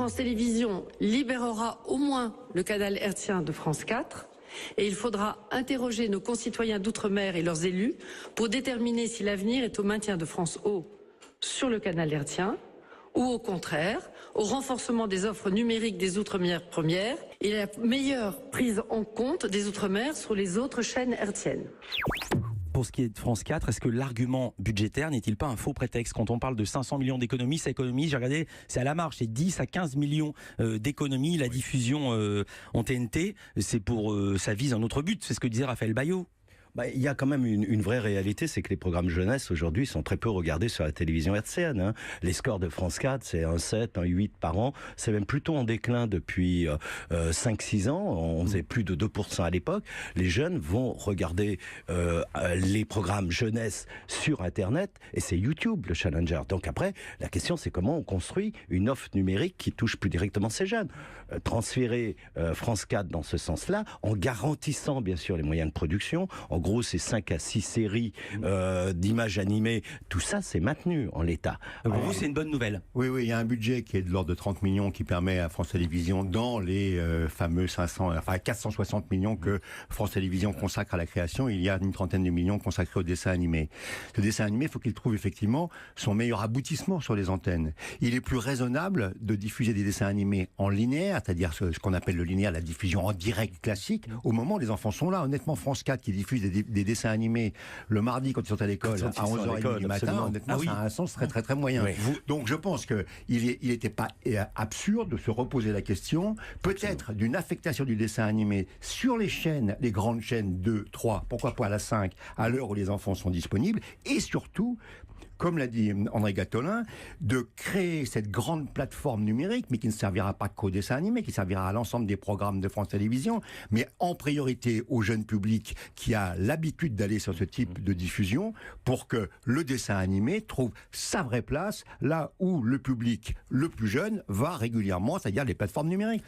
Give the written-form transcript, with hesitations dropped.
France Télévisions libérera au moins le canal hertzien de France 4 et il faudra interroger nos concitoyens d'outre-mer et leurs élus pour déterminer si l'avenir est au maintien de France O sur le canal hertzien ou au contraire au renforcement des offres numériques des outre-mer premières et la meilleure prise en compte des outre-mer sur les autres chaînes hertziennes. Pour ce qui est de France 4, est-ce que l'argument budgétaire n'est-il pas un faux prétexte? Quand on parle de 500 millions d'économies, cette économie, j'ai regardé, c'est à la marge, c'est 10 à 15 millions d'économies. La diffusion en TNT, c'est pour, ça vise un autre but, c'est ce que disait Raphaël Bayot. Il y a quand même une vraie réalité, c'est que les programmes jeunesse aujourd'hui sont très peu regardés sur la télévision hertzienne. Hein. Les scores de France 4, c'est un 7, un 8 par an. C'est même plutôt en déclin depuis 5-6 ans. On faisait plus de 2% à l'époque. Les jeunes vont regarder les programmes jeunesse sur Internet et c'est YouTube le challenger. Donc après, la question c'est comment on construit une offre numérique qui touche plus directement ces jeunes. Transférer France 4 dans ce sens-là, en garantissant bien sûr les moyens de production. En gros, c'est 5 à 6 séries d'images animées. Tout ça, c'est maintenu en l'état. Pour vous, c'est une bonne nouvelle. Oui, il y a un budget qui est de l'ordre de 30 millions qui permet à France Télévisions, dans les fameux 460 millions que France Télévisions consacre à la création, il y a une trentaine de millions consacrés au dessin animé. Ce dessin animé, il faut qu'il trouve effectivement son meilleur aboutissement sur les antennes. Il est plus raisonnable de diffuser des dessins animés en linéaire, c'est-à-dire ce qu'on appelle le linéaire, la diffusion en direct classique, au moment où les enfants sont là. Honnêtement, France 4 qui diffuse des dessins animés le mardi quand ils sont à l'école à 11h30 du matin, honnêtement, ça a un sens très moyen. Oui. Donc je pense qu'il n'était pas absurde de se reposer la question, peut-être d'une affectation du dessin animé sur les chaînes, les grandes chaînes 2, 3, pourquoi pas la 5, à l'heure où les enfants sont disponibles, et surtout, comme l'a dit André Gattolin, de créer cette grande plateforme numérique, mais qui ne servira pas qu'au dessin animé, qui servira à l'ensemble des programmes de France Télévisions, mais en priorité au jeune public qui a l'habitude d'aller sur ce type de diffusion, pour que le dessin animé trouve sa vraie place là où le public le plus jeune va régulièrement, c'est-à-dire les plateformes numériques.